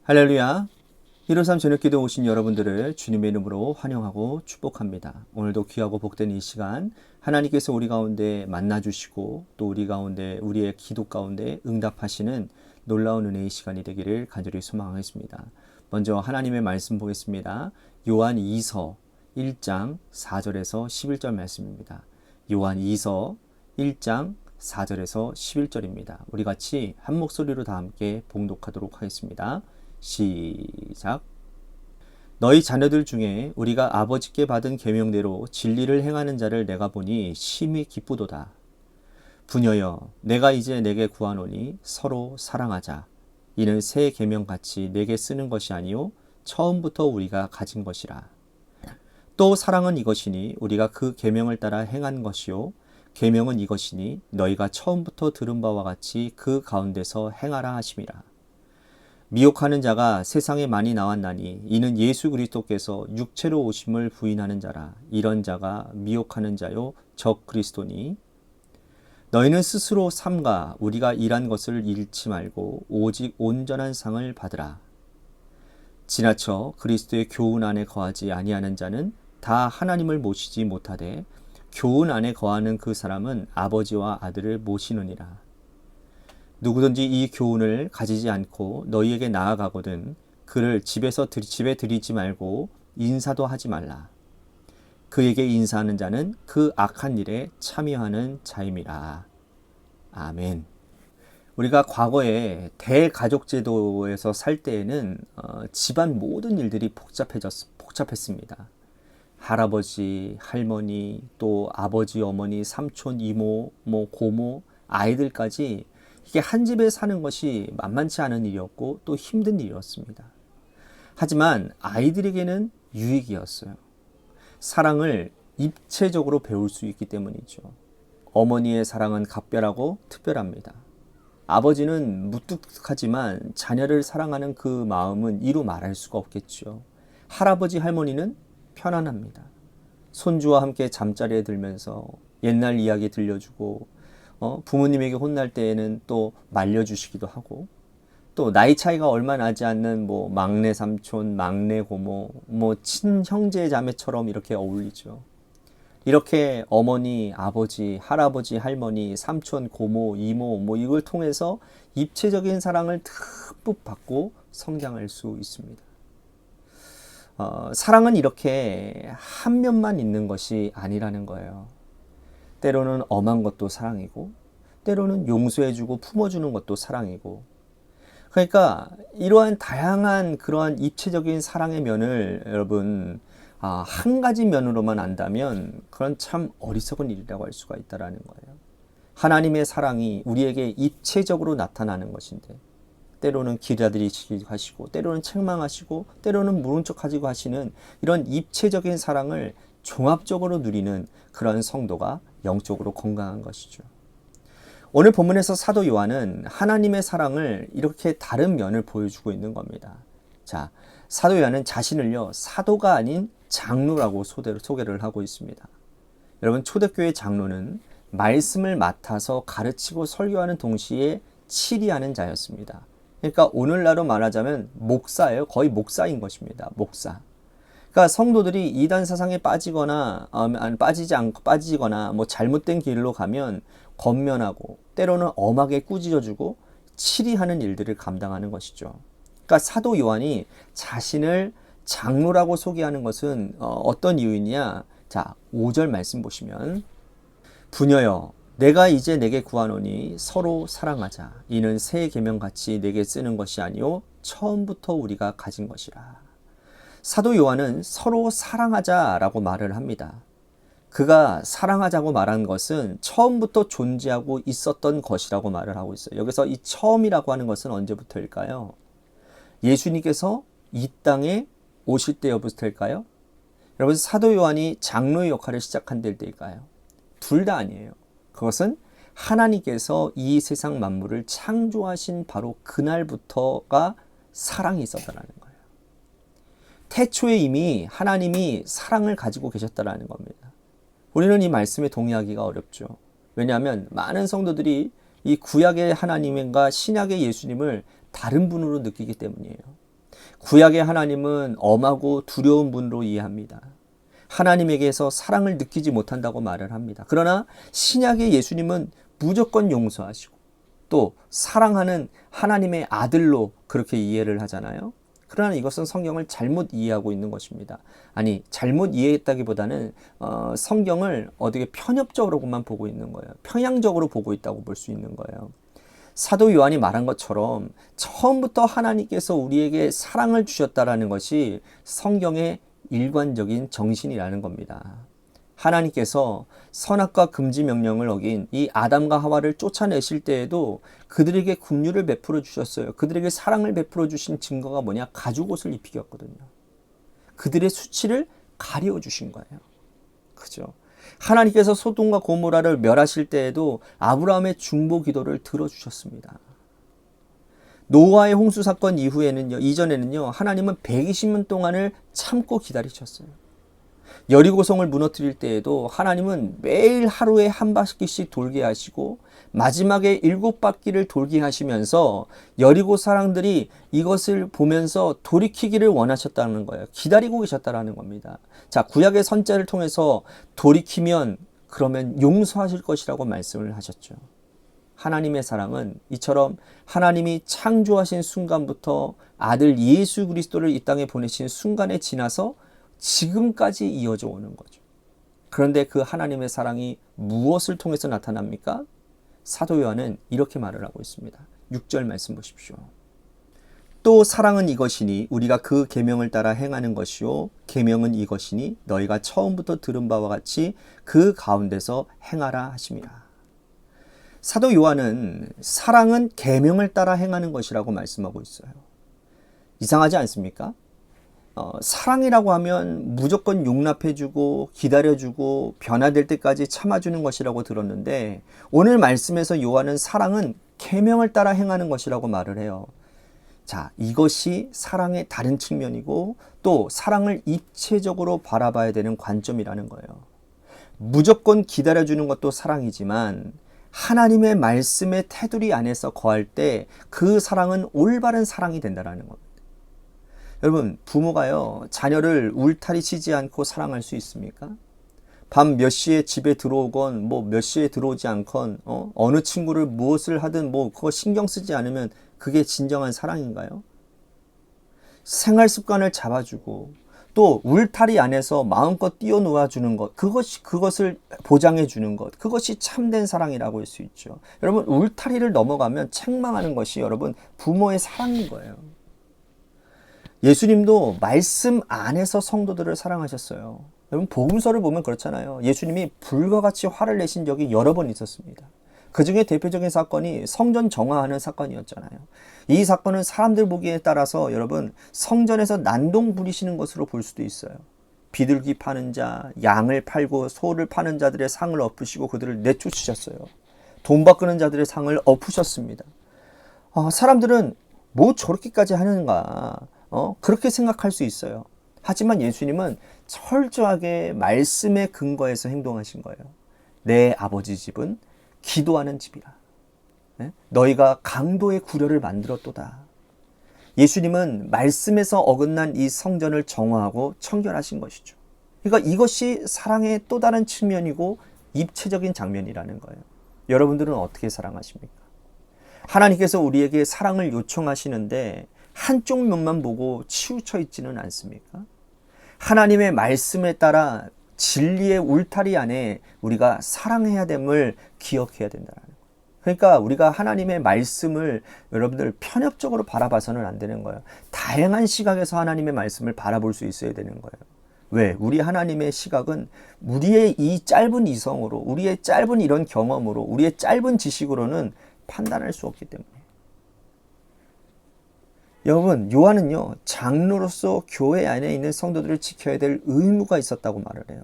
할렐루야. 153 저녁기도 오신 여러분들을 주님의 이름으로 환영하고 축복합니다. 오늘도 귀하고 복된 이 시간 하나님께서 우리 가운데 만나주시고 또 우리 가운데 우리의 기도 가운데 응답하시는 놀라운 은혜의 시간이 되기를 간절히 소망하겠습니다. 먼저 하나님의 말씀 보겠습니다. 요한 2서 1장 4절에서 11절 말씀입니다. 요한 2서 1장 4절에서 11절입니다. 우리 같이 한 목소리로 다 함께 봉독하도록 하겠습니다. 시작. 너희 자녀들 중에 우리가 아버지께 받은 계명대로 진리를 행하는 자를 내가 보니 심히 기쁘도다. 부녀여, 내가 이제 내게 구하노니 서로 사랑하자. 이는 새 계명같이 내게 쓰는 것이 아니요 처음부터 우리가 가진 것이라. 또 사랑은 이것이니 우리가 그 계명을 따라 행한 것이요 계명은 이것이니 너희가 처음부터 들은 바와 같이 그 가운데서 행하라 하심이라. 미혹하는 자가 세상에 많이 나왔나니 이는 예수 그리스도께서 육체로 오심을 부인하는 자라. 이런 자가 미혹하는 자요 적 그리스도니. 너희는 스스로 삼가 우리가 일한 것을 잃지 말고 오직 온전한 상을 받으라. 지나쳐 그리스도의 교훈 안에 거하지 아니하는 자는 다 하나님을 모시지 못하되 교훈 안에 거하는 그 사람은 아버지와 아들을 모시느니라. 누구든지 이 교훈을 가지지 않고 너희에게 나아가거든 그를 집에 들이지 말고 인사도 하지 말라. 그에게 인사하는 자는 그 악한 일에 참여하는 자임이라. 아멘. 우리가 과거에 대가족 제도에서 살 때에는 집안 모든 일들이 복잡했습니다. 할아버지, 할머니, 또 아버지, 어머니, 삼촌, 이모, 고모, 아이들까지 이게 한 집에 사는 것이 만만치 않은 일이었고 또 힘든 일이었습니다. 하지만 아이들에게는 유익이었어요. 사랑을 입체적으로 배울 수 있기 때문이죠. 어머니의 사랑은 각별하고 특별합니다. 아버지는 무뚝뚝하지만 자녀를 사랑하는 그 마음은 이루 말할 수가 없겠죠. 할아버지, 할머니는 편안합니다. 손주와 함께 잠자리에 들면서 옛날 이야기 들려주고 부모님에게 혼날 때에는 또 말려주시기도 하고 또 나이 차이가 얼마 나지 않는 막내 삼촌, 막내 고모, 친형제 자매처럼 이렇게 어울리죠. 이렇게 어머니, 아버지, 할아버지, 할머니, 삼촌, 고모, 이모 이걸 통해서 입체적인 사랑을 듬뿍 받고 성장할 수 있습니다. 사랑은 이렇게 한 면만 있는 것이 아니라는 거예요. 때로는 엄한 것도 사랑이고 때로는 용서해주고 품어주는 것도 사랑이고 그러니까 이러한 다양한 그러한 입체적인 사랑의 면을 여러분 한 가지 면으로만 안다면 그건 참 어리석은 일이라고 할 수가 있다는 거예요. 하나님의 사랑이 우리에게 입체적으로 나타나는 것인데 때로는 기다리시기도 하시고 때로는 책망하시고 때로는 모른 척하시고 하시는 이런 입체적인 사랑을 종합적으로 누리는 그런 성도가 영적으로 건강한 것이죠. 오늘 본문에서 사도 요한은 하나님의 사랑을 이렇게 다른 면을 보여주고 있는 겁니다. 자, 사도 요한은 자신을요 사도가 아닌 장로라고 소개를 하고 있습니다. 여러분, 초대교회 장로는 말씀을 맡아서 가르치고 설교하는 동시에 치리하는 자였습니다. 그러니까 오늘날로 말하자면 목사예요. 거의 목사인 것입니다. 목사. 그러니까 성도들이 이단 사상에 빠지거나 빠지거나 잘못된 길로 가면 권면하고 때로는 엄하게 꾸짖어주고 치리하는 일들을 감당하는 것이죠. 그러니까 사도 요한이 자신을 장로라고 소개하는 것은 어떤 이유이냐? 자, 5절 말씀 보시면 부녀여, 내가 이제 내게 구하노니 서로 사랑하자. 이는 새 계명같이 내게 쓰는 것이 아니요 처음부터 우리가 가진 것이라. 사도 요한은 서로 사랑하자라고 말을 합니다. 그가 사랑하자고 말한 것은 처음부터 존재하고 있었던 것이라고 말을 하고 있어요. 여기서 이 처음이라고 하는 것은 언제부터일까요? 예수님께서 이 땅에 오실 때부터일까요? 여러분, 사도 요한이 장로의 역할을 시작한 때일까요? 둘 다 아니에요. 그것은 하나님께서 이 세상 만물을 창조하신 바로 그날부터가 사랑이 있었다는 거예요. 태초에 이미 하나님이 사랑을 가지고 계셨다는 겁니다. 우리는 이 말씀에 동의하기가 어렵죠. 왜냐하면 많은 성도들이 이 구약의 하나님과 신약의 예수님을 다른 분으로 느끼기 때문이에요. 구약의 하나님은 엄하고 두려운 분으로 이해합니다. 하나님에게서 사랑을 느끼지 못한다고 말을 합니다. 그러나 신약의 예수님은 무조건 용서하시고 또 사랑하는 하나님의 아들로 그렇게 이해를 하잖아요. 그러나 이것은 성경을 잘못 이해하고 있는 것입니다. 아니, 잘못 이해했다기보다는 성경을 어떻게 편협적으로만 보고 있는 거예요. 평양적으로 보고 있다고 볼 수 있는 거예요. 사도 요한이 말한 것처럼 처음부터 하나님께서 우리에게 사랑을 주셨다라는 것이 성경의 일관적인 정신이라는 겁니다. 하나님께서 선악과 금지 명령을 어긴 이 아담과 하와를 쫓아내실 때에도 그들에게 긍휼을 베풀어 주셨어요. 그들에게 사랑을 베풀어 주신 증거가 뭐냐? 가죽옷을 입히셨거든요. 그들의 수치를 가려 주신 거예요. 그죠? 하나님께서 소돔과 고모라를 멸하실 때에도 아브라함의 중보 기도를 들어주셨습니다. 노아의 홍수 사건 이전에는요, 하나님은 120년 동안을 참고 기다리셨어요. 여리고성을 무너뜨릴 때에도 하나님은 매일 하루에 한 바퀴씩 돌게 하시고 마지막에 7바퀴를 돌게 하시면서 여리고 사람들이 이것을 보면서 돌이키기를 원하셨다는 거예요. 기다리고 계셨다는 겁니다. 자, 구약의 선자를 통해서 돌이키면 그러면 용서하실 것이라고 말씀을 하셨죠. 하나님의 사랑은 이처럼 하나님이 창조하신 순간부터 아들 예수 그리스도를 이 땅에 보내신 순간에 지나서 지금까지 이어져 오는 거죠. 그런데 그 하나님의 사랑이 무엇을 통해서 나타납니까? 사도 요한은 이렇게 말을 하고 있습니다. 6절 말씀 보십시오. 또 사랑은 이것이니 우리가 그 계명을 따라 행하는 것이요 계명은 이것이니 너희가 처음부터 들은 바와 같이 그 가운데서 행하라 하심이라. 사도 요한은 사랑은 계명을 따라 행하는 것이라고 말씀하고 있어요. 이상하지 않습니까? 사랑이라고 하면 무조건 용납해주고 기다려주고 변화될 때까지 참아주는 것이라고 들었는데 오늘 말씀에서 요한은 사랑은 계명을 따라 행하는 것이라고 말을 해요. 자, 이것이 사랑의 다른 측면이고 또 사랑을 입체적으로 바라봐야 되는 관점이라는 거예요. 무조건 기다려주는 것도 사랑이지만 하나님의 말씀의 테두리 안에서 거할 때 그 사랑은 올바른 사랑이 된다는 겁니다. 여러분, 부모가요, 자녀를 울타리 치지 않고 사랑할 수 있습니까? 밤 몇 시에 집에 들어오건, 몇 시에 들어오지 않건, 어느 친구를 무엇을 하든, 그거 신경 쓰지 않으면 그게 진정한 사랑인가요? 생활 습관을 잡아주고, 또 울타리 안에서 마음껏 뛰어놀아 주는 것, 그것을 보장해 주는 것, 그것이 참된 사랑이라고 할 수 있죠. 여러분, 울타리를 넘어가면 책망하는 것이 여러분, 부모의 사랑인 거예요. 예수님도 말씀 안에서 성도들을 사랑하셨어요. 여러분 복음서를 보면 그렇잖아요. 예수님이 불과 같이 화를 내신 적이 여러 번 있었습니다. 그 중에 대표적인 사건이 성전 정화하는 사건이었잖아요. 이 사건은 사람들 보기에 따라서 여러분 성전에서 난동 부리시는 것으로 볼 수도 있어요. 비둘기 파는 자, 양을 팔고 소를 파는 자들의 상을 엎으시고 그들을 내쫓으셨어요. 돈 바꾸는 자들의 상을 엎으셨습니다. 사람들은 뭐 저렇게까지 하는가? 그렇게 생각할 수 있어요. 하지만 예수님은 철저하게 말씀에 근거해서 행동하신 거예요. 내 아버지 집은 기도하는 집이라. 너희가 강도의 구려를 만들었도다. 예수님은 말씀에서 어긋난 이 성전을 정화하고 청결하신 것이죠. 그러니까 이것이 사랑의 또 다른 측면이고 입체적인 장면이라는 거예요. 여러분들은 어떻게 사랑하십니까? 하나님께서 우리에게 사랑을 요청하시는데 한쪽 면만 보고 치우쳐 있지는 않습니까? 하나님의 말씀에 따라 진리의 울타리 안에 우리가 사랑해야 됨을 기억해야 된다는 거예요. 그러니까 우리가 하나님의 말씀을 여러분들 편협적으로 바라봐서는 안 되는 거예요. 다양한 시각에서 하나님의 말씀을 바라볼 수 있어야 되는 거예요. 왜? 우리 하나님의 시각은 우리의 이 짧은 이성으로, 우리의 짧은 이런 경험으로, 우리의 짧은 지식으로는 판단할 수 없기 때문에. 여러분, 요한은요, 장로로서 교회 안에 있는 성도들을 지켜야 될 의무가 있었다고 말을 해요.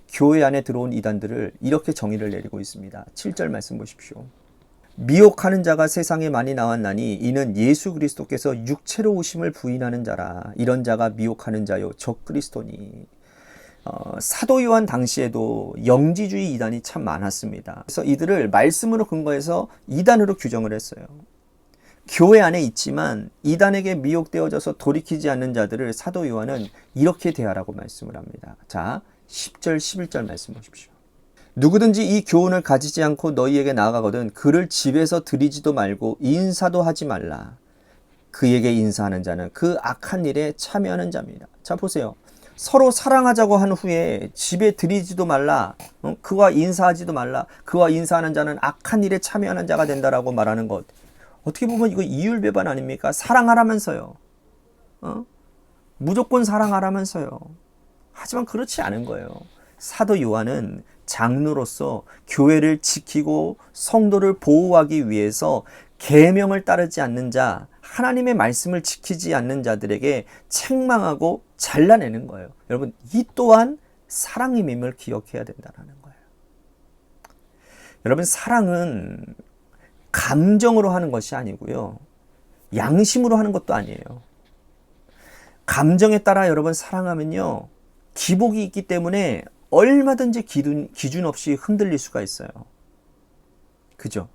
교회 안에 들어온 이단들을 이렇게 정의를 내리고 있습니다. 7절 말씀 보십시오. 미혹하는 자가 세상에 많이 나왔나니 이는 예수 그리스도께서 육체로 오심을 부인하는 자라. 이런 자가 미혹하는 자요 적 그리스도니. 사도 요한 당시에도 영지주의 이단이 참 많았습니다. 그래서 이들을 말씀으로 근거해서 이단으로 규정을 했어요. 교회 안에 있지만 이단에게 미혹되어져서 돌이키지 않는 자들을 사도 요한은 이렇게 대하라고 말씀을 합니다. 자, 10절 11절 말씀 보십시오. 누구든지 이 교훈을 가지지 않고 너희에게 나아가거든 그를 집에서 들이지도 말고 인사도 하지 말라. 그에게 인사하는 자는 그 악한 일에 참여하는 자입니다. 자, 보세요. 서로 사랑하자고 한 후에 집에 들이지도 말라. 그와 인사하지도 말라. 그와 인사하는 자는 악한 일에 참여하는 자가 된다라고 말하는 것. 어떻게 보면 이거 이율배반 아닙니까? 사랑하라면서요. 무조건 사랑하라면서요. 하지만 그렇지 않은 거예요. 사도 요한은 장로로서 교회를 지키고 성도를 보호하기 위해서 계명을 따르지 않는 자, 하나님의 말씀을 지키지 않는 자들에게 책망하고 잘라내는 거예요. 여러분, 이 또한 사랑임을 기억해야 된다는 거예요. 여러분, 사랑은 감정으로 하는 것이 아니고요. 양심으로 하는 것도 아니에요. 감정에 따라 여러분 사랑하면요. 기복이 있기 때문에 얼마든지 기준 없이 흔들릴 수가 있어요. 그죠?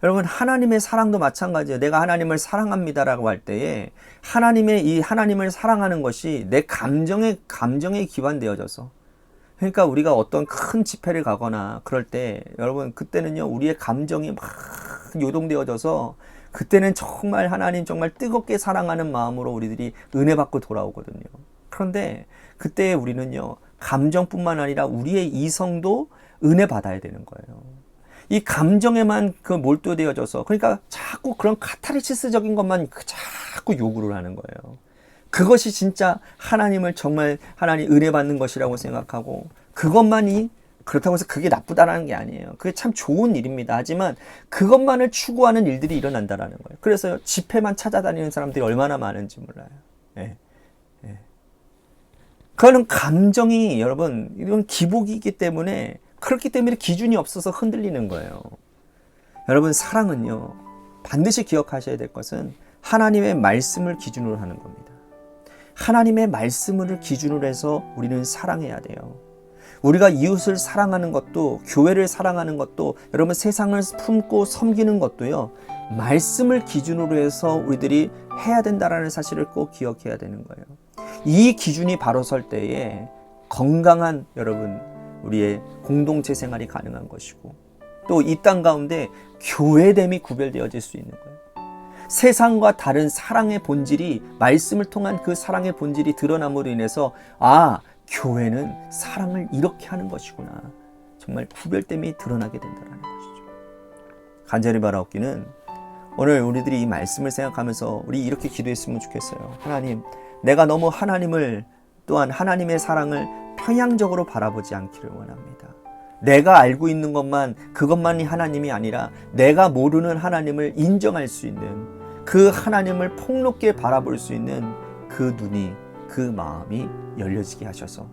여러분, 하나님의 사랑도 마찬가지예요. 내가 하나님을 사랑합니다라고 할 때에 하나님을 사랑하는 것이 내 감정에 기반되어져서, 그러니까 우리가 어떤 큰 집회를 가거나 그럴 때 여러분 그때는요 우리의 감정이 막 요동되어져서 그때는 정말 하나님 정말 뜨겁게 사랑하는 마음으로 우리들이 은혜 받고 돌아오거든요. 그런데 그때 우리는요 감정뿐만 아니라 우리의 이성도 은혜 받아야 되는 거예요. 이 감정에만 몰두되어져서, 그러니까 자꾸 그런 카타르시스적인 것만 자꾸 요구를 하는 거예요. 그것이 진짜 하나님을 정말 하나님 은혜 받는 것이라고 생각하고, 그것만이 그렇다고 해서 그게 나쁘다라는 게 아니에요. 그게 참 좋은 일입니다. 하지만 그것만을 추구하는 일들이 일어난다라는 거예요. 그래서 집회만 찾아다니는 사람들이 얼마나 많은지 몰라요. 예. 예. 그거는 감정이 여러분 이건 기복이 있기 때문에, 그렇기 때문에 기준이 없어서 흔들리는 거예요. 여러분, 사랑은요 반드시 기억하셔야 될 것은 하나님의 말씀을 기준으로 하는 겁니다. 하나님의 말씀을 기준으로 해서 우리는 사랑해야 돼요. 우리가 이웃을 사랑하는 것도, 교회를 사랑하는 것도, 여러분 세상을 품고 섬기는 것도요 말씀을 기준으로 해서 우리들이 해야 된다라는 사실을 꼭 기억해야 되는 거예요. 이 기준이 바로 설 때에 건강한 여러분 우리의 공동체 생활이 가능한 것이고, 또 이 땅 가운데 교회됨이 구별되어질 수 있는 거예요. 세상과 다른 사랑의 본질이, 말씀을 통한 그 사랑의 본질이 드러남으로 인해서 교회는 사랑을 이렇게 하는 것이구나, 정말 구별됨이 드러나게 된다는 것이죠. 간절히 바라옵기는 오늘 우리들이 이 말씀을 생각하면서 우리 이렇게 기도했으면 좋겠어요. 하나님, 내가 너무 하나님을, 또한 하나님의 사랑을 편향적으로 바라보지 않기를 원합니다. 내가 알고 있는 것만, 그것만이 하나님이 아니라 내가 모르는 하나님을 인정할 수 있는, 그 하나님을 폭넓게 바라볼 수 있는 그 눈이, 그 마음이 열려지게 하셔서,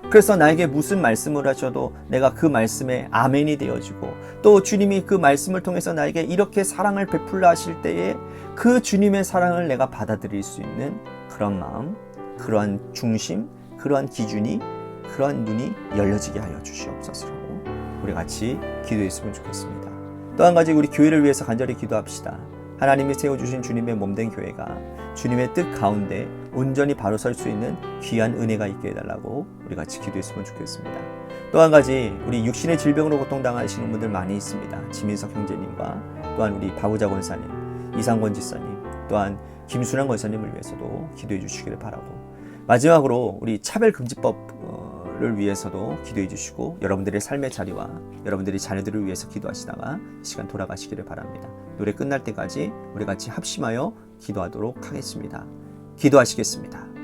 그래서 나에게 무슨 말씀을 하셔도 내가 그 말씀에 아멘이 되어지고, 또 주님이 그 말씀을 통해서 나에게 이렇게 사랑을 베풀라 하실 때에 그 주님의 사랑을 내가 받아들일 수 있는 그런 마음, 그러한 중심, 그러한 기준이, 그러한 눈이 열려지게 하여 주시옵소서라고 우리 같이 기도했으면 좋겠습니다. 또 한 가지, 우리 교회를 위해서 간절히 기도합시다. 하나님이 세워주신 주님의 몸된 교회가 주님의 뜻 가운데 온전히 바로 설 수 있는 귀한 은혜가 있게 해달라고 우리 같이 기도했으면 좋겠습니다. 또 한 가지, 우리 육신의 질병으로 고통당하시는 분들 많이 있습니다. 지민석 형제님과 또한 우리 박우자 권사님, 이상권 지사님, 또한 김순환 권사님을 위해서도 기도해 주시기를 바라고, 마지막으로 우리 차별금지법을 위해서도 기도해 주시고, 여러분들의 삶의 자리와 여러분들의 자녀들을 위해서 기도하시다가 시간 돌아가시기를 바랍니다. 노래 끝날 때까지 우리 같이 합심하여 기도하도록 하겠습니다. 기도하시겠습니다.